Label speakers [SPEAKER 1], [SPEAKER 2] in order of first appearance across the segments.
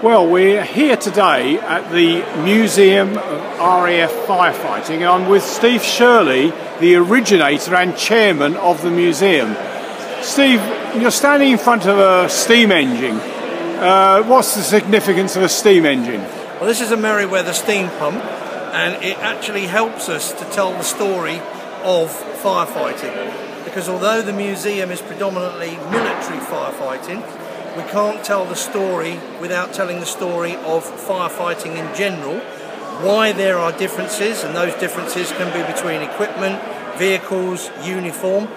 [SPEAKER 1] Well, we're here today at the Museum of RAF Firefighting, and I'm with Steve Shirley, the originator and chairman of the museum. Steve, you're standing in front of a steam engine. What's the significance of a steam engine?
[SPEAKER 2] Well, this is a Merryweather steam pump, and it actually helps us to tell the story of firefighting. Because although the museum is predominantly military firefighting, we can't tell the story without telling the story of firefighting in general, why there are differences, and those differences can be between equipment, vehicles, uniform,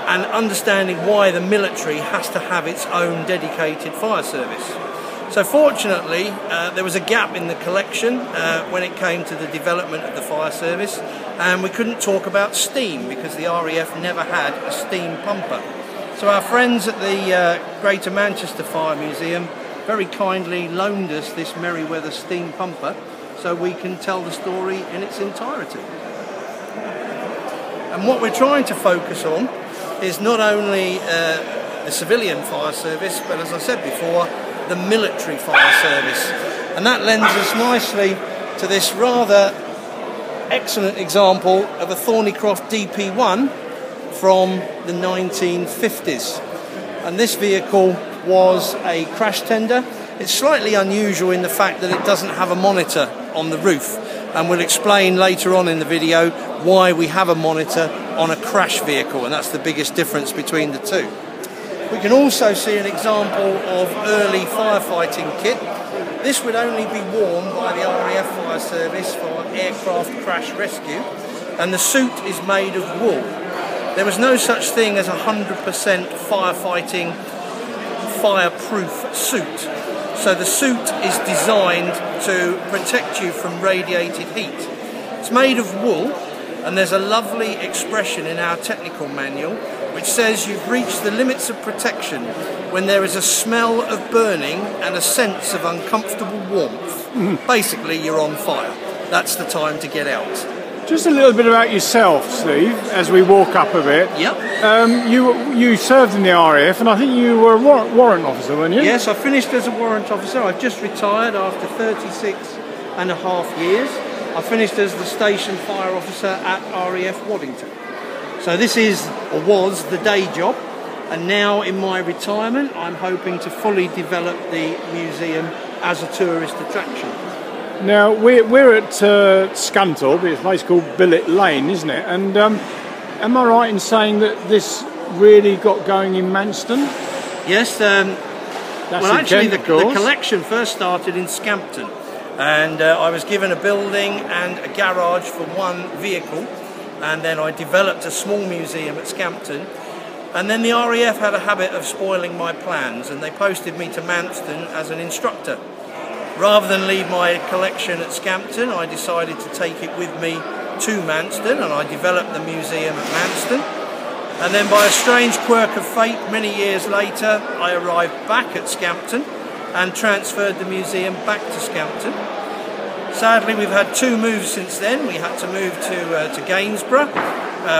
[SPEAKER 2] and understanding why the military has to have its own dedicated fire service. So fortunately, there was a gap in the collection when it came to the development of the fire service, and we couldn't talk about steam because the RAF never had a steam pumper. So our friends at the Greater Manchester Fire Museum very kindly loaned us this Merryweather steam pumper so we can tell the story in its entirety. And what we're trying to focus on is not only the civilian fire service, but as I said before, the military fire service. And that lends us nicely to this rather excellent example of a Thornycroft DP1 from the 1950s. And this vehicle was a crash tender. It's slightly unusual in the fact that it doesn't have a monitor on the roof, and we'll explain later on in the video why we have a monitor on a crash vehicle, and that's the biggest difference between the two. We can also see an example of early firefighting kit. This would only be worn by the RAF Fire Service for aircraft crash rescue, and the suit is made of wool. There was no such thing as 100% firefighting fireproof suit. So the suit is designed to protect you from radiated heat. It's made of wool, and there's a lovely expression in our technical manual which says you've reached the limits of protection when there is a smell of burning and a sense of uncomfortable warmth. Basically, you're on fire. That's the time to get out.
[SPEAKER 1] Just a little bit about yourself, Steve, as we walk up a bit.
[SPEAKER 2] Yep.
[SPEAKER 1] You served in the RAF, and I think you were a warrant officer, weren't you?
[SPEAKER 2] Yes, I finished as a warrant officer. I've just retired after 36.5 years. I finished as the station fire officer at RAF Waddington. So this is, or was, the day job, and now in my retirement I'm hoping to fully develop the museum as a tourist attraction.
[SPEAKER 1] Now, we're at Scunthorpe. It's a place called Billet Lane, isn't it? And am I right in saying that this really got going in Manston?
[SPEAKER 2] Yes, well actually the collection first started in Scampton, and I was given a building and a garage for one vehicle, and then I developed a small museum at Scampton, and then the RAF had a habit of spoiling my plans, and they posted me to Manston as an instructor. Rather than leave my collection at Scampton, I decided to take it with me to Manston, and I developed the museum at Manston. And then by a strange quirk of fate, many years later, I arrived back at Scampton and transferred the museum back to Scampton. Sadly, we've had two moves since then. We had to move to Gainsborough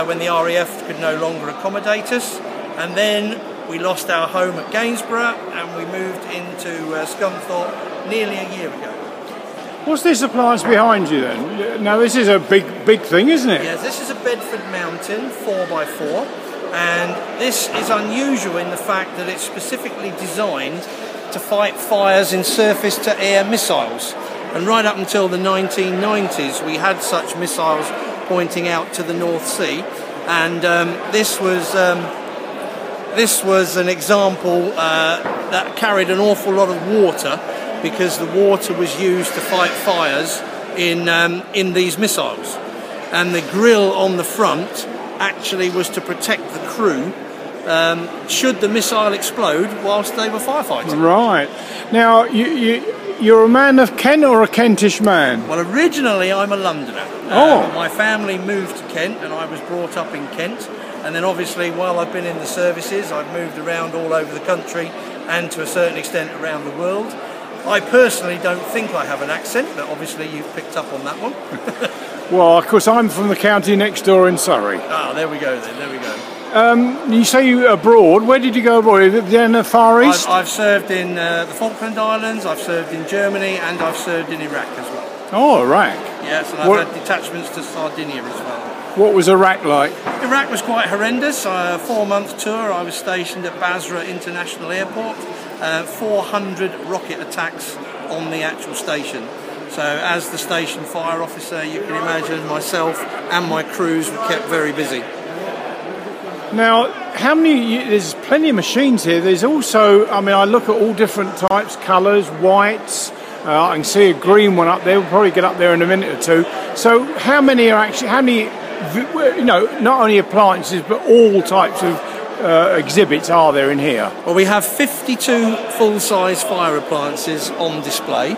[SPEAKER 2] when the RAF could no longer accommodate us, and then we lost our home at Gainsborough and we moved into Scunthorpe nearly a year ago.
[SPEAKER 1] What's this appliance behind you then? Now this is a big thing, isn't it?
[SPEAKER 2] Yes, this is a Bedford Mountain 4x4, and this is unusual in the fact that it's specifically designed to fight fires in surface-to-air missiles. And right up until the 1990s we had such missiles pointing out to the North Sea, and this was an example that carried an awful lot of water, because the water was used to fight fires in these missiles. And the grill on the front actually was to protect the crew should the missile explode whilst they were firefighting. Right.
[SPEAKER 1] Now, you're a man of Kent or a Kentish man?
[SPEAKER 2] Well, originally I'm a Londoner. My family moved to Kent and I was brought up in Kent. And then obviously while I've been in the services, I've moved around all over the country and to a certain extent around the world. I personally don't think I have an accent, but obviously you've picked up on that one.
[SPEAKER 1] Well, of course, I'm from the county next door in Surrey.
[SPEAKER 2] Ah, there we go then, there we go.
[SPEAKER 1] You say you abroad. Where did you go abroad? In the Far East?
[SPEAKER 2] I've served in the Falkland Islands, I've served in Germany, and I've served in Iraq as well.
[SPEAKER 1] Oh, Iraq.
[SPEAKER 2] Yes, and I've had detachments to Sardinia as well.
[SPEAKER 1] What was Iraq like?
[SPEAKER 2] Iraq was quite horrendous. A 4-month tour. I was stationed at Basra International Airport. 400 rocket attacks on the actual station. So as the station fire officer, you can imagine myself and my crews were kept very busy.
[SPEAKER 1] Now, there's plenty of machines here. There's also, I mean, I look at all different types, colours, whites. I can see a green one up there. We'll probably get up there in a minute or two. So how many, you know, not only appliances, but all types of exhibits are there in here?
[SPEAKER 2] Well, we have 52 full-size fire appliances on display,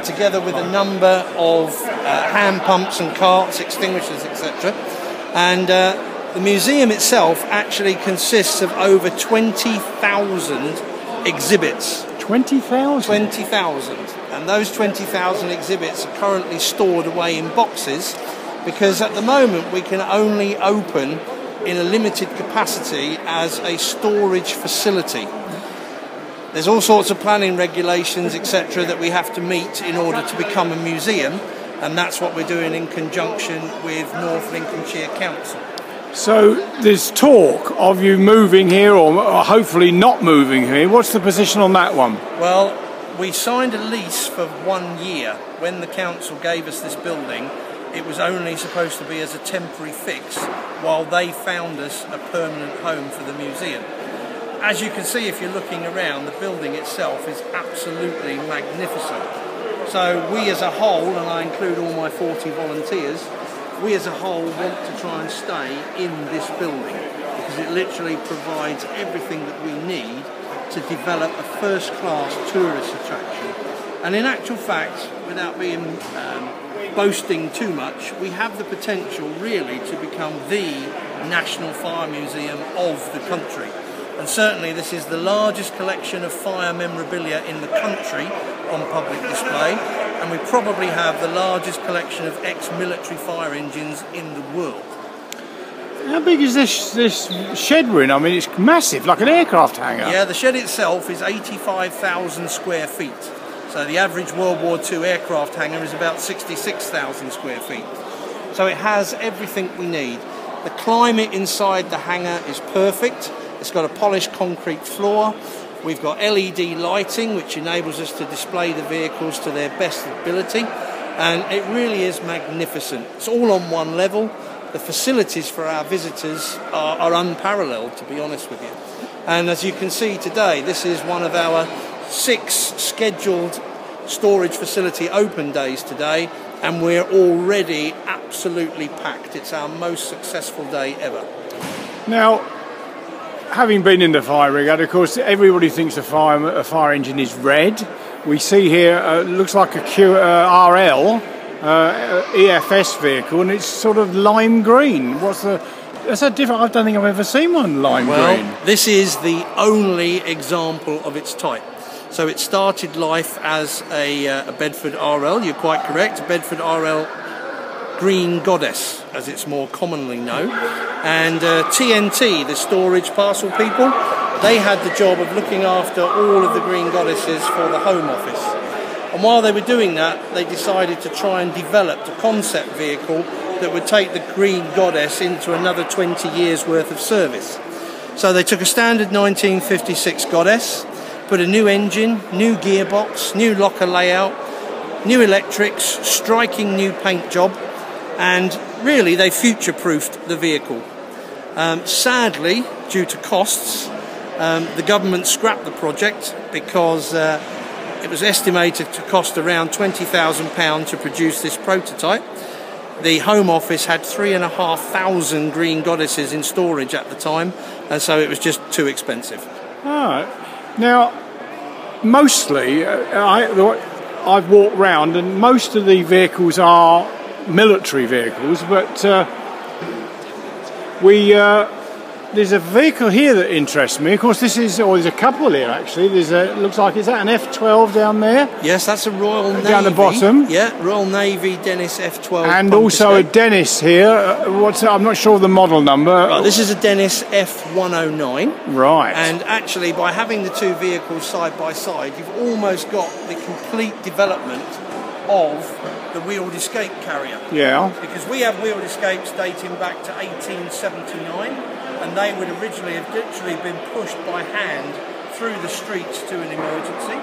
[SPEAKER 2] together with a number of hand pumps and carts, extinguishers, etc. And the museum itself actually consists of over 20,000 exhibits. 20,000? 20,000. And those 20,000 exhibits are currently stored away in boxes, because at the moment we can only open in a limited capacity as a storage facility. There's all sorts of planning regulations, etc., that we have to meet in order to become a museum, and that's what we're doing in conjunction with North Lincolnshire Council.
[SPEAKER 1] So there's talk of you moving here, or hopefully not moving here. What's the position on that one?
[SPEAKER 2] Well, we signed a lease for 1 year. When the council gave us this building, it was only supposed to be as a temporary fix while they found us a permanent home for the museum. As you can see, if you're looking around, the building itself is absolutely magnificent. So we as a whole, and I include all my 40 volunteers, we as a whole want to try and stay in this building, because it literally provides everything that we need to develop a first-class tourist attraction. And in actual fact, without being boasting too much, we have the potential really to become the National Fire Museum of the country. And certainly this is the largest collection of fire memorabilia in the country on public display, and we probably have the largest collection of ex-military fire engines in the world.
[SPEAKER 1] How big is this shed we're in? I mean, it's massive, like an aircraft hangar.
[SPEAKER 2] Yeah, the shed itself is 85,000 square feet. So the average World War II aircraft hangar is about 66,000 square feet. So it has everything we need. The climate inside the hangar is perfect. It's got a polished concrete floor. We've got LED lighting, which enables us to display the vehicles to their best ability. And it really is magnificent. It's all on one level. The facilities for our visitors are unparalleled, to be honest with you. And as you can see today, this is one of our 6 scheduled storage facility open days today, and we're already absolutely packed. It's our most successful day ever.
[SPEAKER 1] Now, having been in the fire brigade, of course, everybody thinks a fire engine is red. We see here, looks like a RL EFS vehicle, and it's sort of lime green. That's a different. I don't think I've ever seen one lime green.
[SPEAKER 2] Well, this is the only example of its type. So it started life as a Bedford RL, you're quite correct, Bedford RL Green Goddess, as it's more commonly known. And TNT, the storage parcel people, they had the job of looking after all of the Green Goddesses for the Home Office. And while they were doing that, they decided to try and develop a concept vehicle that would take the Green Goddess into another 20 years worth of service. So they took a standard 1956 Goddess, put a new engine, new gearbox, new locker layout, new electrics, striking new paint job, and really they future-proofed the vehicle. Sadly, due to costs, the government scrapped the project because it was estimated to cost around £20,000 to produce this prototype. The Home Office had 3,500 Green Goddesses in storage at the time, and so it was just too expensive.
[SPEAKER 1] All right. Now, mostly, I've walked round, and most of the vehicles are military vehicles, but there's a vehicle here that interests me. Of course, this is, or there's a couple here actually. There's a, looks like, is that an F12 down there?
[SPEAKER 2] Yes, that's a Royal Navy.
[SPEAKER 1] Down the bottom.
[SPEAKER 2] Yeah, Royal Navy Dennis F12.
[SPEAKER 1] And also a Dennis here. I'm not sure of the model number.
[SPEAKER 2] Right, this is a Dennis F109.
[SPEAKER 1] Right.
[SPEAKER 2] And actually, by having the two vehicles side by side, you've almost got the complete development of the wheeled escape carrier.
[SPEAKER 1] Yeah.
[SPEAKER 2] Because we have wheeled escapes dating back to 1879, and they would originally have literally been pushed by hand through the streets to an emergency.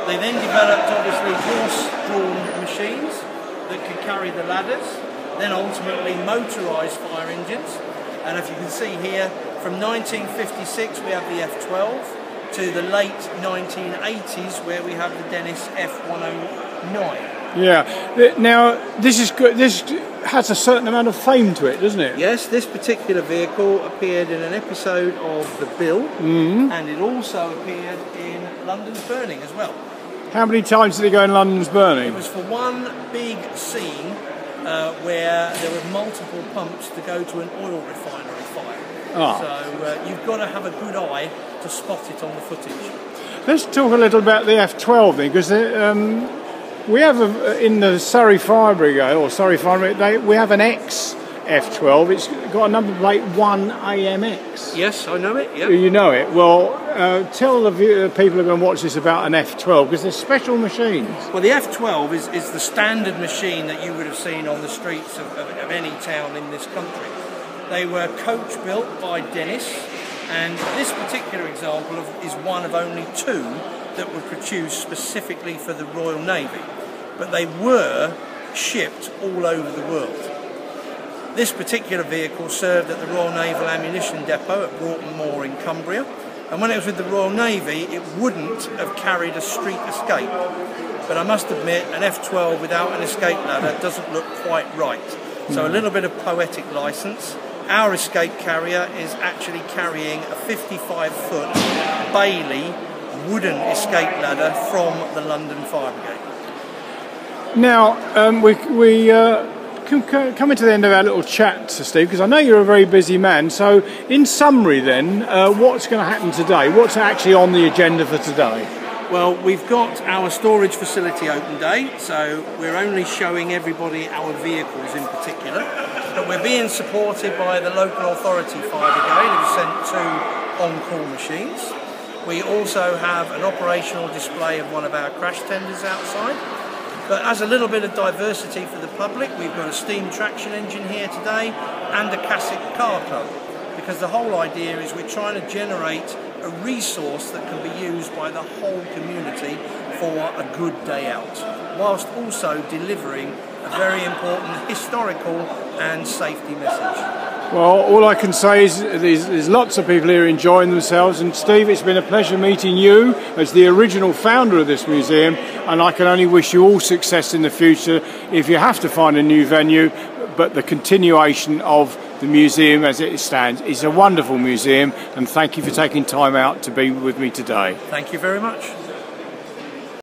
[SPEAKER 2] They then developed obviously horse-drawn machines that could carry the ladders, then ultimately motorised fire engines. And if you can see here, from 1956 we have the F12 to the late 1980s where we have the Dennis F109.
[SPEAKER 1] Yeah. Now this is good. This has a certain amount of fame to it, doesn't it?
[SPEAKER 2] Yes. This particular vehicle appeared in an episode of The Bill, and it also appeared in London's Burning as well.
[SPEAKER 1] How many times did it go in London's Burning?
[SPEAKER 2] It was for one big scene where there were multiple pumps to go to an oil refinery fire.
[SPEAKER 1] Ah.
[SPEAKER 2] So you've got to have a good eye to spot it on the footage.
[SPEAKER 1] Let's talk a little about the F12 then, because we have in the Surrey Fire Brigade, or Surrey Fire Brigade, we have an X F12. It's got a number plate 1AMX.
[SPEAKER 2] Yes, I know it. Yeah.
[SPEAKER 1] You know it. Well, tell the people who are going to watch this about an F12, because they're special machines.
[SPEAKER 2] Well, the F12 is the standard machine that you would have seen on the streets of any town in this country. They were coach built by Dennis, and this particular example is one of only two that were produced specifically for the Royal Navy, but they were shipped all over the world. This particular vehicle served at the Royal Naval Ammunition Depot at Broughton Moor in Cumbria, and when it was with the Royal Navy it wouldn't have carried a street escape. But I must admit, an F12 without an escape ladder doesn't look quite right. So a little bit of poetic licence. Our escape carrier is actually carrying a 55-foot Bailey wooden escape ladder from the London Fire Brigade.
[SPEAKER 1] Now, we coming to the end of our little chat, Steve, because I know you're a very busy man. So, in summary then, what's going to happen today? What's actually on the agenda for today?
[SPEAKER 2] Well, we've got our storage facility open day, so we're only showing everybody our vehicles in particular. But we're being supported by the local authority fire brigade, who've sent two on-call machines. We also have an operational display of one of our crash tenders outside. But as a little bit of diversity for the public, we've got a steam traction engine here today and a Classic Car Club. Because the whole idea is we're trying to generate a resource that can be used by the whole community for a good day out, whilst also delivering a very important historical and safety message.
[SPEAKER 1] Well, all I can say is there's lots of people here enjoying themselves, and Steve, it's been a pleasure meeting you as the original founder of this museum, and I can only wish you all success in the future if you have to find a new venue, but the continuation of the museum as it stands is a wonderful museum, and thank you for taking time out to be with me today.
[SPEAKER 2] Thank you very much.